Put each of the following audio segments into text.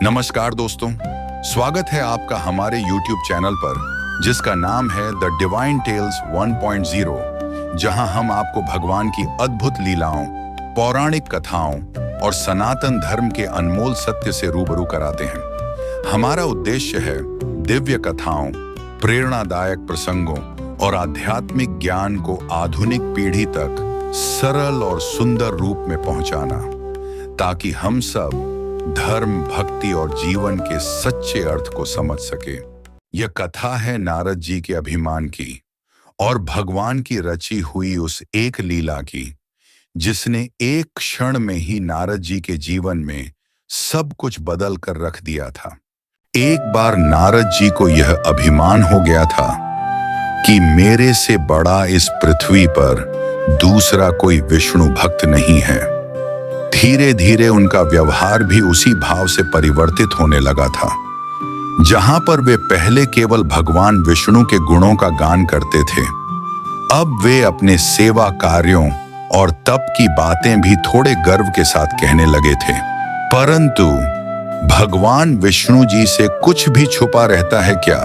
नमस्कार दोस्तों, स्वागत है आपका हमारे YouTube चैनल पर जिसका नाम है द डिवाइन टेल्स 1.0, जहां हम आपको भगवान की अद्भुत लीलाओं, पौराणिक कथाओं और सनातन धर्म के अनमोल सत्य से रूबरू कराते हैं। हमारा उद्देश्य है दिव्य कथाओं, प्रेरणादायक प्रसंगों और आध्यात्मिक ज्ञान को आधुनिक पीढ़ी तक सरल और सुंदर रूप में पहुंचाना, ताकि हम सब धर्म, भक्ति और जीवन के सच्चे अर्थ को समझ सके। यह कथा है नारद जी के अभिमान की और भगवान की रची हुई उस एक लीला की, जिसने एक क्षण में ही नारद जी के जीवन में सब कुछ बदल कर रख दिया था। एक बार नारद जी को यह अभिमान हो गया था कि मेरे से बड़ा इस पृथ्वी पर दूसरा कोई विष्णु भक्त नहीं है। धीरे धीरे उनका व्यवहार भी उसी भाव से परिवर्तित होने लगा था। जहां पर वे पहले केवल भगवान विष्णु के गुणों का गान करते थे, अब वे अपने सेवा कार्यों और तप की बातें भी थोड़े गर्व के साथ कहने लगे थे। परंतु भगवान विष्णु जी से कुछ भी छुपा रहता है क्या?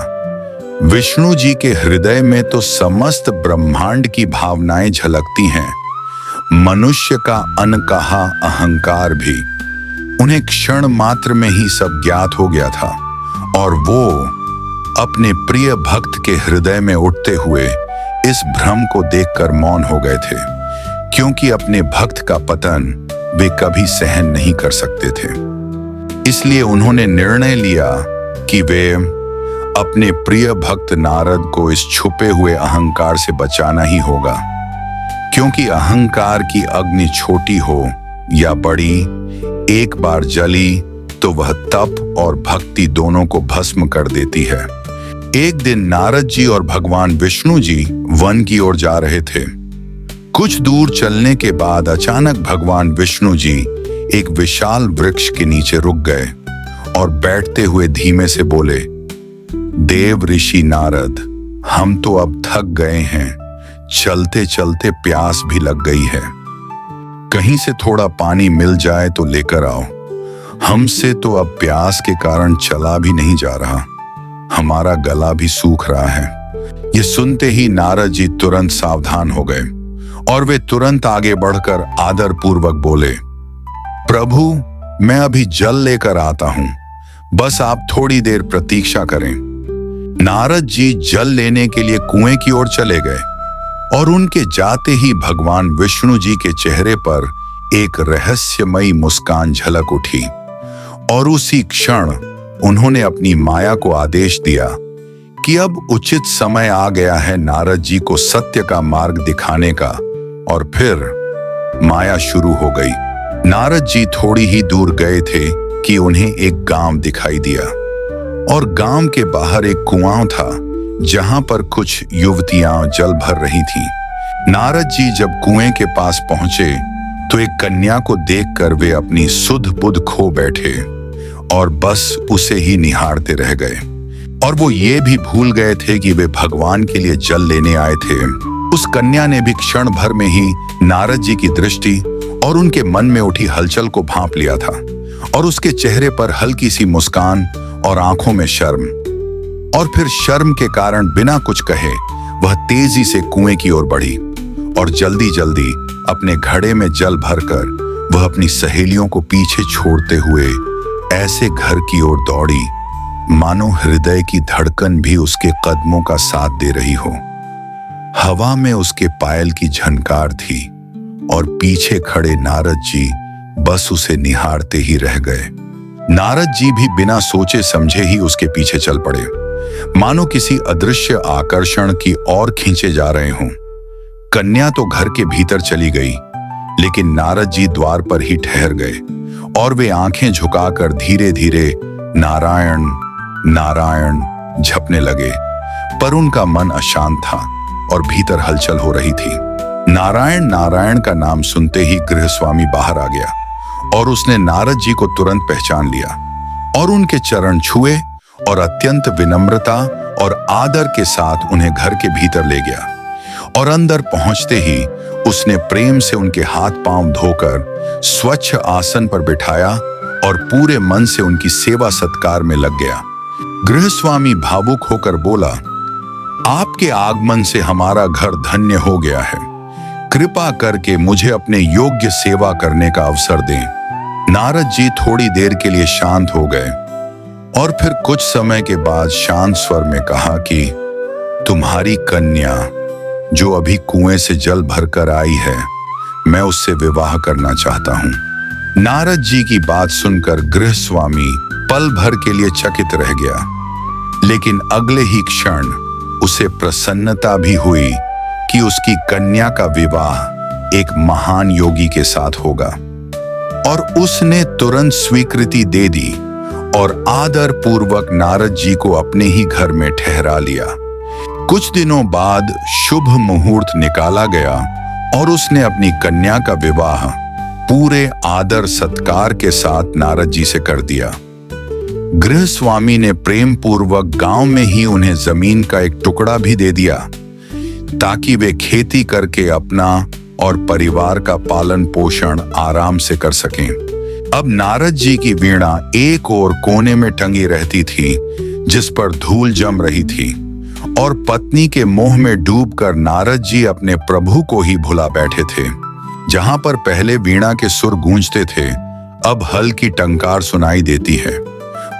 विष्णु जी के हृदय में तो समस्त ब्रह्मांड की भावनाएं झलकती हैं। मनुष्य का अनकहा अहंकार भी उन्हें क्षण मात्र में ही सब ज्ञात हो गया था और वो अपने प्रिय भक्त के हृदय में उठते हुए इस भ्रम को देखकर मौन हो गए थे, क्योंकि अपने भक्त का पतन वे कभी सहन नहीं कर सकते थे। इसलिए उन्होंने निर्णय लिया कि वे अपने प्रिय भक्त नारद को इस छुपे हुए अहंकार से बचाना ही होगा, क्योंकि अहंकार की अग्नि छोटी हो या बड़ी, एक बार जली तो वह तप और भक्ति दोनों को भस्म कर देती है। एक दिन नारद जी और भगवान विष्णु जी वन की ओर जा रहे थे। कुछ दूर चलने के बाद अचानक भगवान विष्णु जी एक विशाल वृक्ष के नीचे रुक गए और बैठते हुए धीमे से बोले, देव ऋषि नारद, हम तो अब थक गए हैं, चलते चलते प्यास भी लग गई है। कहीं से थोड़ा पानी मिल जाए तो लेकर आओ। हमसे तो अब प्यास के कारण चला भी नहीं जा रहा, हमारा गला भी सूख रहा है। ये सुनते ही नारद जी तुरंत सावधान हो गए और वे तुरंत आगे बढ़कर आदर पूर्वक बोले, प्रभु, मैं अभी जल लेकर आता हूं, बस आप थोड़ी देर प्रतीक्षा करें। नारद जी जल लेने के लिए कुएं की ओर चले गए और उनके जाते ही भगवान विष्णु जी के चेहरे पर एक रहस्यमयी मुस्कान झलक उठी और उसी क्षण उन्होंने अपनी माया को आदेश दिया कि अब उचित समय आ गया है नारद जी को सत्य का मार्ग दिखाने का। और फिर माया शुरू हो गई। नारद जी थोड़ी ही दूर गए थे कि उन्हें एक गांव दिखाई दिया और गांव के बाहर एक कुआं था जहां पर कुछ युवतियां जल भर रही थीं। नारद जी जब कुएं के पास पहुंचे तो एक कन्या को देखकर वे अपनी सुध बुध खो बैठे और बस उसे ही निहारते रह गए। और वो ये भी भूल गए थे कि वे भगवान के लिए जल लेने आए थे। उस कन्या ने भी क्षण भर में ही नारद जी की दृष्टि और उनके मन में उठी हलचल को भांप लिया था और उसके चेहरे पर हल्की सी मुस्कान और आंखों में शर्म। और फिर शर्म के कारण बिना कुछ कहे वह तेजी से कुएं की ओर बढ़ी और जल्दी जल्दी अपने घड़े में जल भरकर वह अपनी सहेलियों को पीछे छोड़ते हुए ऐसे घर की ओर दौड़ी मानो हृदय की धड़कन भी उसके कदमों का साथ दे रही हो। हवा में उसके पायल की झनकार थी और पीछे खड़े नारद जी बस उसे निहारते ही रह गए। नारद जी भी बिना सोचे समझे ही उसके पीछे चल पड़े, मानो किसी अदृश्य आकर्षण की ओर खींचे जा रहे हों। कन्या तो घर के भीतर चली गई, लेकिन नारद जी द्वार पर ही ठहर गए और वे आंखें झुकाकर धीरे धीरे नारायण नारायण जपने लगे। पर उनका मन अशांत था और भीतर हलचल हो रही थी। नारायण नारायण का नाम सुनते ही गृहस्वामी बाहर आ गया और उसने नारद जी को तुरंत पहचान लिया और उनके चरण छुए और अत्यंत विनम्रता और आदर के साथ उन्हें घर के भीतर ले गया। और अंदर पहुंचते ही उसने प्रेम से उनके हाथ पांव धोकर स्वच्छ आसन पर बिठाया और पूरे मन से उनकी सेवा सत्कार में लग गया। गृहस्वामी भावुक होकर बोला, आपके आगमन से हमारा घर धन्य हो गया है। कृपा करके मुझे अपने योग्य सेवा करने का अवसर दें। नारद जी थोड़ी देर के लिए शांत हो गए और फिर कुछ समय के बाद शांत स्वर में कहा कि तुम्हारी कन्या जो अभी कुएं से जल भरकर आई है, मैं उससे विवाह करना चाहता हूं। नारद जी की बात सुनकर गृहस्वामी पल भर के लिए चकित रह गया, लेकिन अगले ही क्षण उसे प्रसन्नता भी हुई कि उसकी कन्या का विवाह एक महान योगी के साथ होगा। और उसने तुरंत स्वीकृति दे दी और आदर पूर्वक नारद जी को अपने ही घर में ठहरा लिया। कुछ दिनों बाद शुभ मुहूर्त निकाला गया और उसने अपनी कन्या का विवाह पूरे आदर सत्कार के साथ नारद जी से कर दिया। गृहस्वामी ने प्रेम पूर्वक गांव में ही उन्हें जमीन का एक टुकड़ा भी दे दिया ताकि वे खेती करके अपना और परिवार का पालन पोषण आराम से कर सकें। अब नारद जी की वीणा एक और कोने में टंगी रहती थी जिस पर धूल जम रही थी, और पत्नी के मोह में डूबकर नारद जी अपने प्रभु को ही भुला बैठे थे। जहां पर पहले वीणा के सुर गूंजते थे, अब हल्की टंकार सुनाई देती है।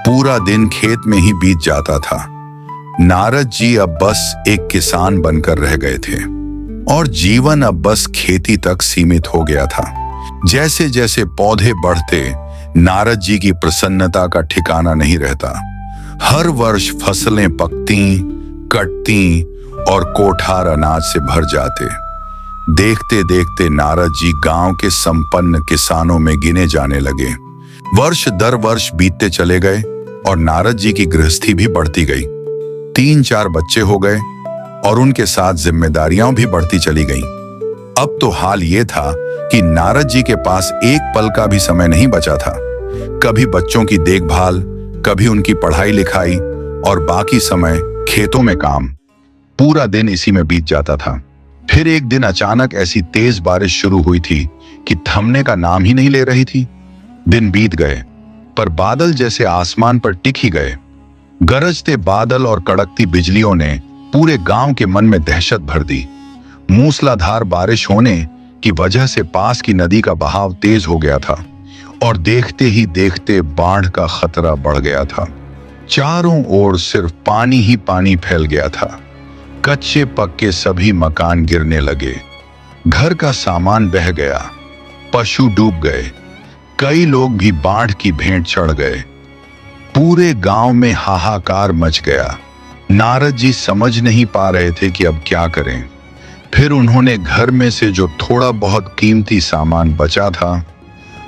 पूरा दिन खेत में ही बीत जाता था। नारद जी अब बस एक किसान बनकर रह गए थे और जीवन अब बस खेती तक सीमित हो गया था। जैसे जैसे पौधे बढ़ते, नारद जी की प्रसन्नता का ठिकाना नहीं रहता। हर वर्ष फसलें पकती, कटती और कोठार अनाज से भर जाते। देखते देखते नारद जी गांव के संपन्न किसानों में गिने जाने लगे। वर्ष दर वर्ष बीतते चले गए और नारद जी की गृहस्थी भी बढ़ती गई। 3-4 बच्चे हो गए और उनके साथ जिम्मेदारियां भी बढ़ती चली गईं। अब तो हाल ये था कि नारद जी के पास एक पल का भी समय नहीं बचा था। कभी बच्चों की देखभाल, कभी उनकी पढ़ाई लिखाई और बाकी समय खेतों में काम। पूरा दिन इसी में बीत जाता था। फिर एक दिन अचानक ऐसी तेज बारिश शुरू हुई थी कि थमने का नाम ही नहीं ले रही थी। दिन बीत गए पर बादल जैसे आसमान पर टिक ही गए। गरजते बादल और कड़कती बिजलियों ने पूरे गांव के मन में दहशत भर दी। मूसलाधार बारिश होने की वजह से पास की नदी का बहाव तेज हो गया था और देखते ही देखते बाढ़ का खतरा बढ़ गया था। चारों ओर सिर्फ पानी ही पानी फैल गया था। कच्चे पक्के सभी मकान गिरने लगे, घर का सामान बह गया, पशु डूब गए, कई लोग भी बाढ़ की भेंट चढ़ गए। पूरे गांव में हाहाकार मच गया। नारद जी समझ नहीं पा रहे थे कि अब क्या करें। फिर उन्होंने घर में से जो थोड़ा बहुत कीमती सामान बचा था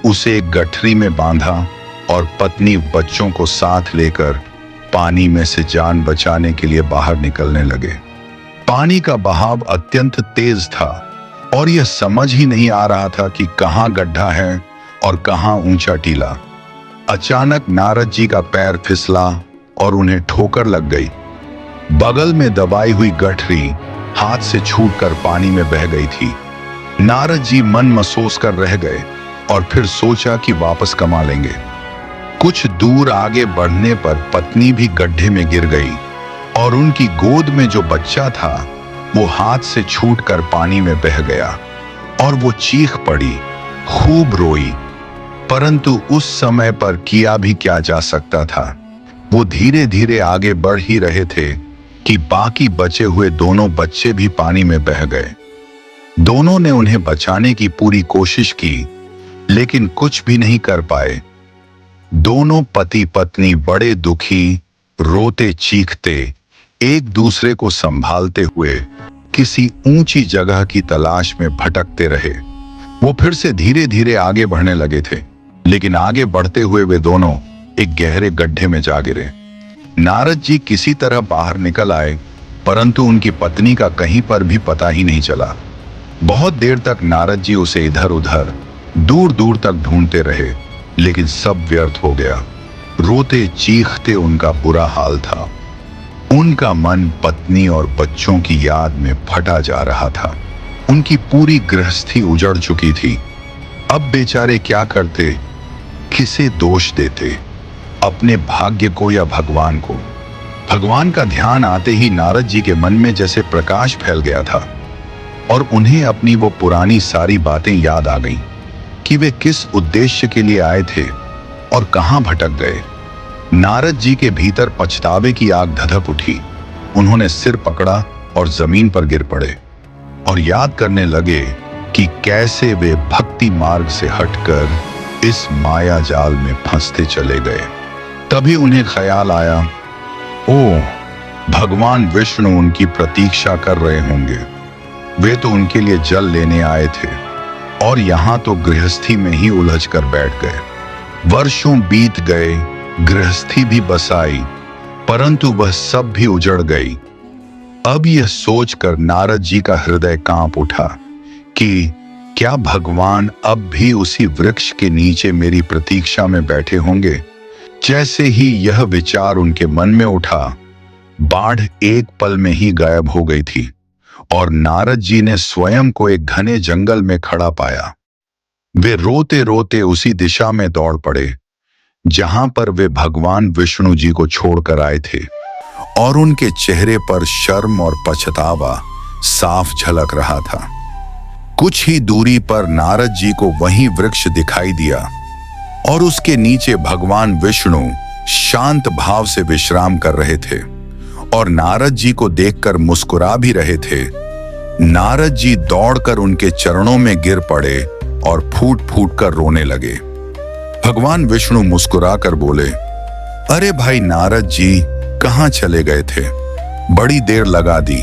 उसे एक गठरी में बांधा और पत्नी बच्चों को साथ लेकर पानी में से जान बचाने के लिए बाहर निकलने लगे। पानी का बहाव अत्यंत तेज था और यह समझ ही नहीं आ रहा था कि कहां गड्ढा है और कहां ऊंचा टीला। अचानक नारद जी का पैर फिसला और उन्हें ठोकर लग गई। बगल में दबाई हुई गठरी हाथ से छूटकर पानी में बह गई थी। नारद जी मन महसूस कर रह गए और फिर सोचा कि वापस कमा लेंगे। कुछ दूर आगे बढ़ने पर पत्नी भी गड्ढे में गिर गई और उनकी गोद में जो बच्चा था वो हाथ से छूटकर पानी में बह गया और वो चीख पड़ी, खूब रोई। परंतु उस समय पर किया भी क्या जा सकता था। वो धीरे धीरे आगे बढ़ ही रहे थे कि बाकी बचे हुए दोनों बच्चे भी पानी में बह गए। दोनों ने उन्हें बचाने की पूरी कोशिश की लेकिन कुछ भी नहीं कर पाए। दोनों पति पत्नी बड़े दुखी, रोते चीखते एक दूसरे को संभालते हुए किसी ऊंची जगह की तलाश में भटकते रहे। वो फिर से धीरे धीरे आगे बढ़ने लगे थे, लेकिन आगे बढ़ते हुए वे दोनों एक गहरे गड्ढे में जा गिरे। नारद जी किसी तरह बाहर निकल आए, परंतु उनकी पत्नी का कहीं पर भी पता ही नहीं चला। बहुत देर तक नारद जी उसे इधर उधर दूर दूर तक ढूंढते रहे, लेकिन सब व्यर्थ हो गया। रोते चीखते उनका बुरा हाल था। उनका मन पत्नी और बच्चों की याद में फटा जा रहा था। उनकी पूरी गृहस्थी उजड़ चुकी थी। अब बेचारे क्या करते। किसे दोष देते, अपने भाग्य को या भगवान को। भगवान का ध्यान आते ही नारद जी के मन में जैसे प्रकाश फैल गया था और उन्हें अपनी वो पुरानी सारी बातें याद आ गईं कि वे किस उद्देश्य के लिए आए थे और कहां भटक गए। नारद जी के भीतर पछतावे की आग धधक उठी। उन्होंने सिर पकड़ा और जमीन पर गिर पड़े और याद करने लगे कि कैसे वे भक्ति मार्ग से हटकर इस माया जाल में फंसते चले गए। तभी उन्हें ख्याल आया, ओह, भगवान विष्णु उनकी प्रतीक्षा कर रहे होंगे। वे तो उनके लिए जल लेने आए थे और यहां तो गृहस्थी में ही उलझ कर बैठ गए। वर्षों बीत गए, गृहस्थी भी बसाई, परंतु वह सब भी उजड़ गई। अब यह सोचकर नारद जी का हृदय कांप उठा कि क्या भगवान अब भी उसी वृक्ष के नीचे मेरी प्रतीक्षा में बैठे होंगे। जैसे ही यह विचार उनके मन में उठा, बाढ़ एक पल में ही गायब हो गई थी और नारद जी ने स्वयं को एक घने जंगल में खड़ा पाया। वे रोते रोते उसी दिशा में दौड़ पड़े जहां पर वे भगवान विष्णु जी को छोड़कर आए थे और उनके चेहरे पर शर्म और पछतावा साफ झलक रहा था। कुछ ही दूरी पर नारद जी को वही वृक्ष दिखाई दिया और उसके नीचे भगवान विष्णु शांत भाव से विश्राम कर रहे थे और नारद जी को देखकर मुस्कुरा भी रहे थे। नारद जी दौड़कर उनके चरणों में गिर पड़े और फूट फूट कर रोने लगे। भगवान विष्णु मुस्कुराकर बोले, अरे भाई नारद जी, कहां चले गए थे? बड़ी देर लगा दी,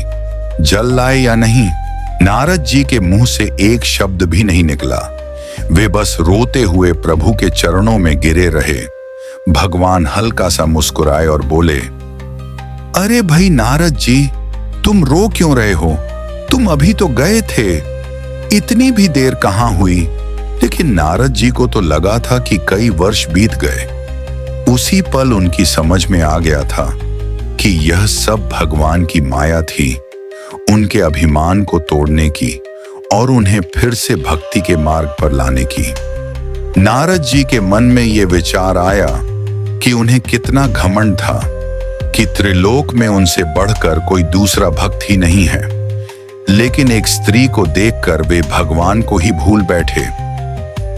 जल लाए या नहीं? नारद जी के मुंह से एक शब्द भी नहीं निकला। वे बस रोते हुए प्रभु के चरणों में गिरे रहे। भगवान हल्का सा मुस्कुराए और बोले, अरे भाई नारद जी, तुम रो क्यों रहे हो? तुम अभी तो गए थे, इतनी भी देर कहां हुई? लेकिन नारद जी को तो लगा था कि कई वर्ष बीत गए। उसी पल उनकी समझ में आ गया था कि यह सब भगवान की माया थी, उनके अभिमान को तोड़ने की और उन्हें फिर से भक्ति के मार्ग पर लाने की। नारद जी के मन में यह विचार आया कि उन्हें कितना घमंड था कि त्रिलोक में उनसे बढ़कर कोई दूसरा भक्त ही नहीं है। लेकिन एक स्त्री को देखकर वे भगवान को ही भूल बैठे।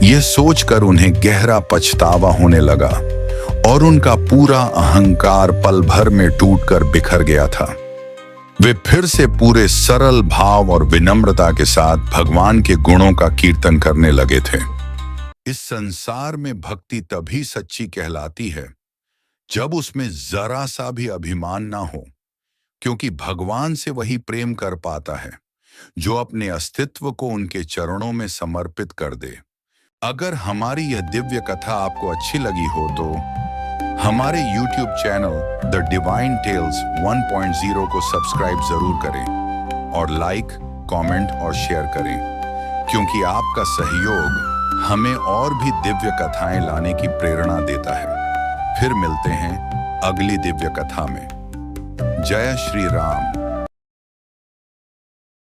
यह सोचकर उन्हें गहरा पछतावा होने लगा और उनका पूरा अहंकार पल भर में टूटकर बिखर गया था। वे फिर से पूरे सरल भाव और विनम्रता के साथ भगवान के गुणों का कीर्तन करने लगे थे। इस संसार में भक्ति तभी सच्ची कहलाती है जब उसमें जरा सा भी अभिमान ना हो, क्योंकि भगवान से वही प्रेम कर पाता है जो अपने अस्तित्व को उनके चरणों में समर्पित कर दे। अगर हमारी यह दिव्य कथा आपको अच्छी लगी हो तो हमारे YouTube channel The Divine Tales 1.0 को सब्सक्राइब जरूर करें और लाइक, कमेंट और शेयर करें, क्योंकि आपका सहयोग हमें और भी दिव्य कथाएं लाने की प्रेरणा देता है। फिर मिलते हैं अगली दिव्य कथा में। जय श्री राम।